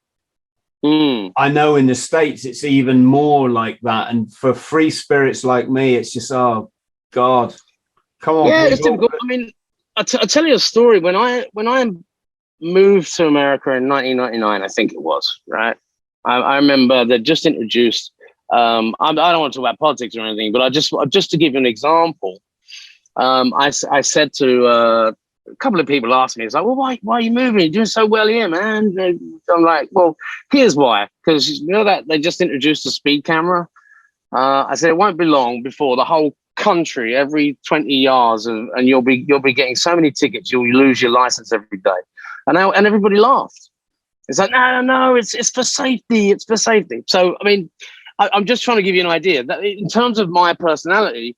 I know in the States it's even more like that, and for free spirits like me, it's just oh God, come on. Yeah, it's difficult. I mean, I'll tell you a story. When I moved to America in 1999, I think it was, right? I remember they just introduced. I don't want to talk about politics or anything, but just to give you an example, I said to a couple of people asked me, it's like, well, why are you moving? You're doing so well here, man. I'm like, well, here's why. Because that they just introduced a speed camera. I said it won't be long before the whole country, every 20 yards, and you'll be getting so many tickets, you'll lose your license every day. And everybody laughed. It's like, no, it's for safety. It's for safety. So, I mean, I'm just trying to give you an idea that in terms of my personality,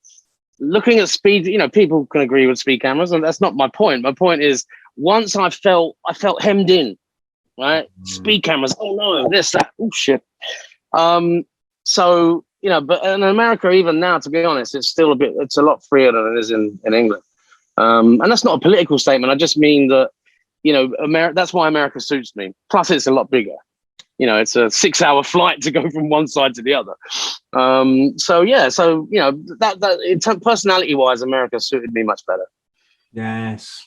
looking at speed, people can agree with speed cameras, and that's not my point. My point is, once I felt hemmed in, right? Speed cameras, oh no, this, that, oh shit. So, but in America, even now, to be honest, it's a lot freer than it is in England. And that's not a political statement. I just mean that, that's why America suits me. Plus, it's a lot bigger. It's a 6-hour flight to go from one side to the other. That personality-wise, America suited me much better. Yes.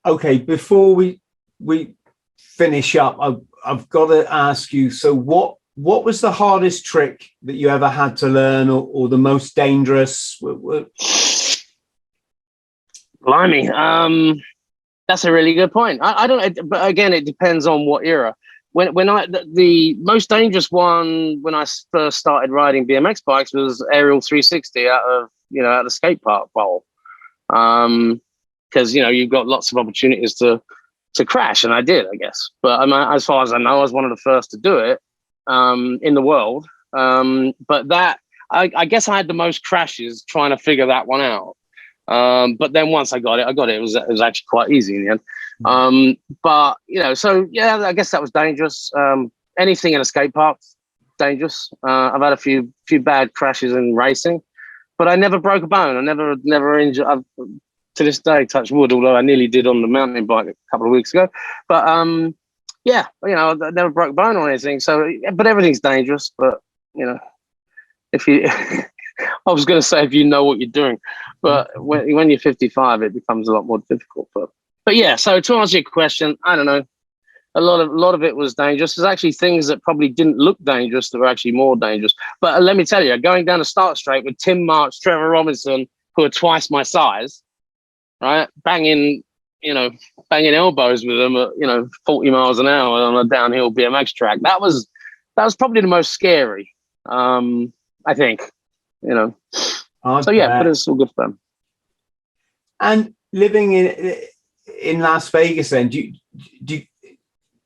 Okay, before we finish up, I've got to ask you. So, what was the hardest trick that you ever had to learn, or the most dangerous? Blimey. That's a really good point. I don't, but again, it depends on what era. The most dangerous one when I first started riding BMX bikes was aerial 360 out of the skate park bowl, because you've got lots of opportunities to crash, and I did, I guess. But as far as I know, I was one of the first to do it in the world. But that I guess I had the most crashes trying to figure that one out. But then once I got it. It was actually quite easy in the end. But so yeah, I guess that was dangerous. Anything in a skate park, dangerous. I've had a few bad crashes in racing, but I never broke a bone. I never injured. To this day, touch wood, although I nearly did on the mountain bike a couple of weeks ago. But Yeah, I never broke a bone or anything. So, but everything's dangerous. But if you, I was going to say if you know what you're doing, but when you're 55, it becomes a lot more difficult. But yeah. So to answer your question, I don't know. A lot of it was dangerous. There's actually things that probably didn't look dangerous that were actually more dangerous. But let me tell you, going down the start straight with Tim March, Trevor Robinson, who are twice my size, right, banging elbows with them at 40 miles an hour on a downhill BMX track. That was probably the most scary. I think. So yeah, but it's all good fun. And living in Las Vegas, then do you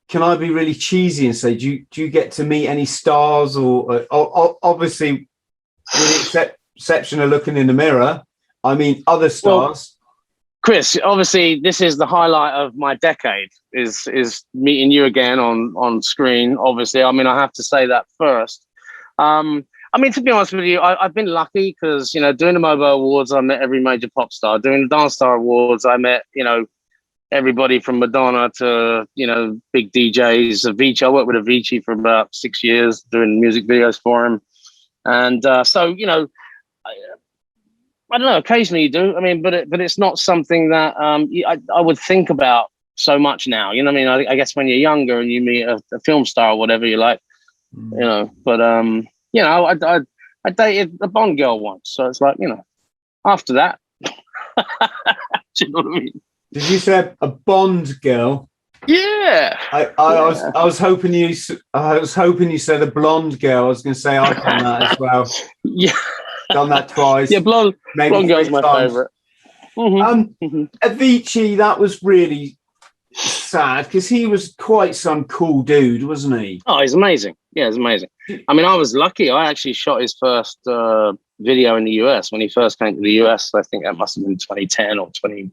can I be really cheesy and say, do you get to meet any stars or obviously with the exception of looking in the mirror, I mean other stars? Well, Chris, obviously this is the highlight of my decade is meeting you again on screen. Obviously, I mean, I have to say that first. I mean, to be honest with you, I've been lucky because, doing the Mobo Awards, I met every major pop star. Doing the Dance Star Awards, I met, everybody from Madonna to, big DJs. Avicii, I worked with Avicii for about 6 years doing music videos for him. And so, I don't know, occasionally you do. I mean, but it's not something that I would think about so much now. You know what I mean? I guess when you're younger and you meet a film star or whatever, you're like, but I dated a Bond girl once. So it's like, after that, do you know what I mean? Did you say a Bond girl? Yeah. I was hoping you said a blonde girl. I was going to say I've done that as well. Yeah. Done that twice. Yeah, blonde girl's my favorite. Avicii, that was really sad because he was quite some cool dude, wasn't he? Oh, he's amazing. Yeah, he's amazing. I mean, I was lucky. I actually shot his first video in the US when he first came to the US. I think that must have been 2010 or 2009.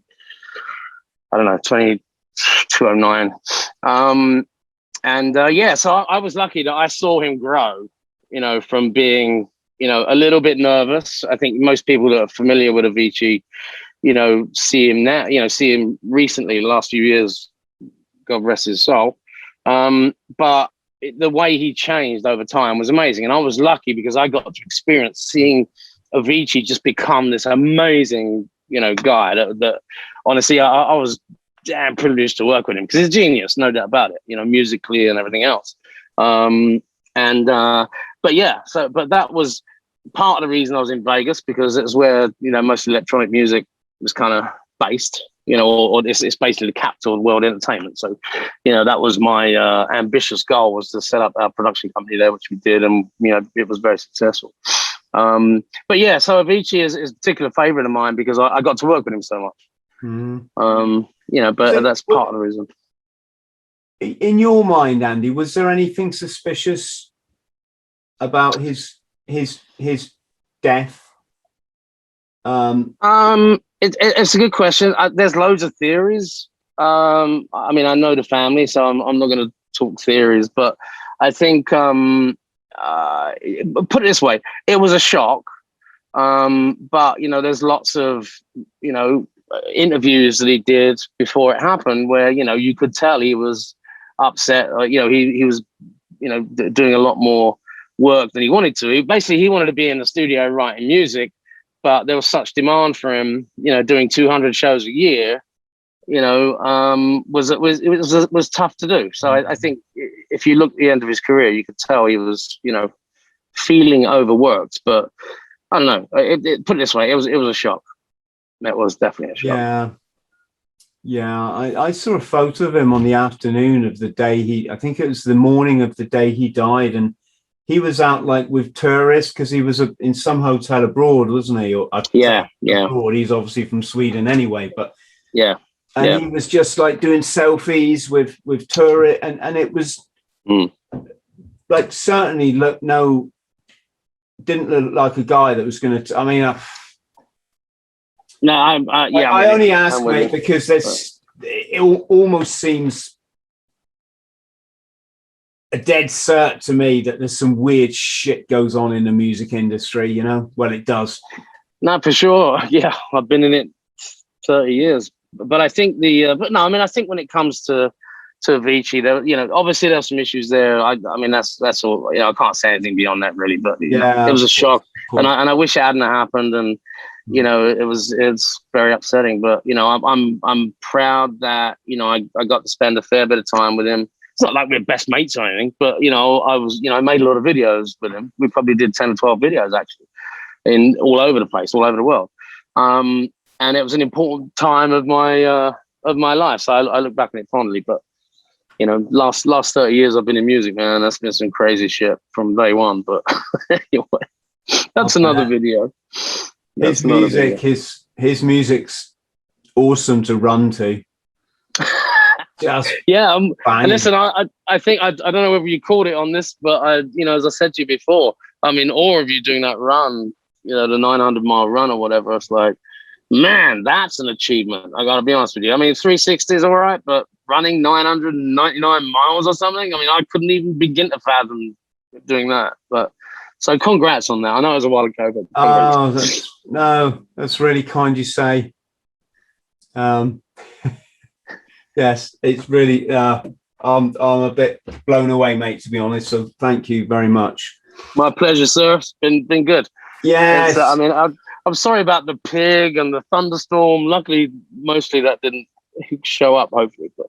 So I was lucky that I saw him grow, from being, a little bit nervous. I think most people that are familiar with Avicii, see him now, see him recently, the last few years, God rest his soul. But the way he changed over time was amazing. And I was lucky because I got to experience seeing Avicii just become this amazing, guy that honestly, I was damn privileged to work with him because he's a genius, no doubt about it, musically and everything else. But that was part of the reason I was in Vegas because it's where, most electronic music was kind of based, or it's basically the capital of world entertainment. So, that was my ambitious goal was to set up our production company there, which we did. And, it was very successful. So Avicii is a particular favorite of mine because I got to work with him so much. But that's part of the reason. In your mind, Andy, was there anything suspicious about his death? It's a good question. There's loads of theories. I mean, I know the family, so I'm not going to talk theories, but I think put it this way, it was a shock. But there's lots of interviews that he did before it happened where you could tell he was upset. He was doing a lot more work than he wanted to. He wanted to be in the studio writing music, but there was such demand for him, doing 200 shows a year, was tough to do. So I think if you look at the end of his career, you could tell he was, feeling overworked. But I don't know. Put it this way, it was a shock. It was definitely a shock. Yeah. I saw a photo of him on the afternoon of the day I think it was the morning of the day he died, and he was out like with tourists because he was in some hotel abroad, wasn't he? Abroad. He's obviously from Sweden anyway, but he was just like doing selfies with tourists, and it was like certainly didn't look like a guy that was going to. I mean, I only ask, mate, because it almost seems a dead cert to me that there's some weird shit goes on in the music industry, Well, it does. No, for sure. Yeah, I've been in it 30 years. But I think I think when it comes to, to Avicii. There, obviously there were some issues there. I mean, that's all. I can't say anything beyond that really. But it was a shock, and I wish it hadn't happened. And it's very upsetting. But I'm proud that I got to spend a fair bit of time with him. It's not like we're best mates or anything, but I made a lot of videos with him. We probably did 10 or 12 videos actually, in all over the place, all over the world. And it was an important time of my life. So I look back on it fondly. But last 30 years I've been in music, man. That's been some crazy shit from day one. But anyway, that's another video. His music's awesome to run to. Just and listen, I think I don't know whether you called it on this, but as I said to you before, I'm in awe of you doing that run, the 900-mile run or whatever. It's like, man, that's an achievement. I got to be honest with you. I mean, 360 is all right, but running 999 miles or something, I mean, I couldn't even begin to fathom doing that. But so congrats on that. I know it was a while ago, but that's really kind you say. Yes, it's really, I'm a bit blown away, mate, to be honest. So thank you very much. My pleasure, sir. It's been good. Yes. I mean, I'm sorry about the pig and the thunderstorm. Luckily, mostly that didn't show up, hopefully. But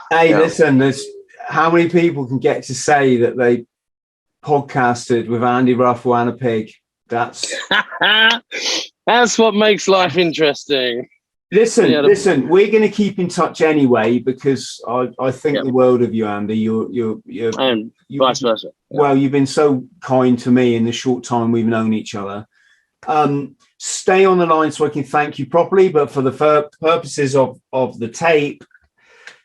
hey, listen, there's how many people can get to say that they podcasted with Andy Ruffell and a pig? That's what makes life interesting. Listen, we're going to keep in touch anyway, because I think the world of you, Andy. You're vice versa. Well, you've been so kind to me in the short time we've known each other. Stay on the line so I can thank you properly, but for the purposes of the tape,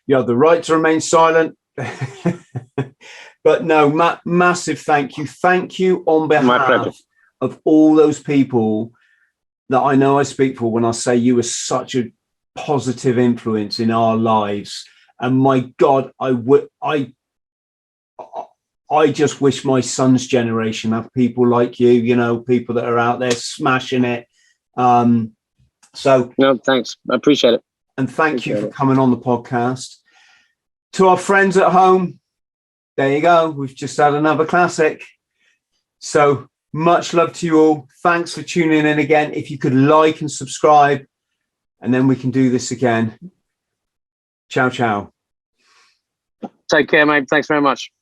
you have the right to remain silent. But no, massive thank you. Thank you on behalf of all those people that I know I speak for when I say you were such a positive influence in our lives. And my God, I just wish my son's generation have people like you, people that are out there smashing it. No, thanks. I appreciate it. And thank you for coming on the podcast. To our friends at home, there you go. We've just had another classic. So much love to you all. Thanks for tuning in again. If you could like and subscribe, and then we can do this again. Ciao, ciao. Take care, mate. Thanks very much.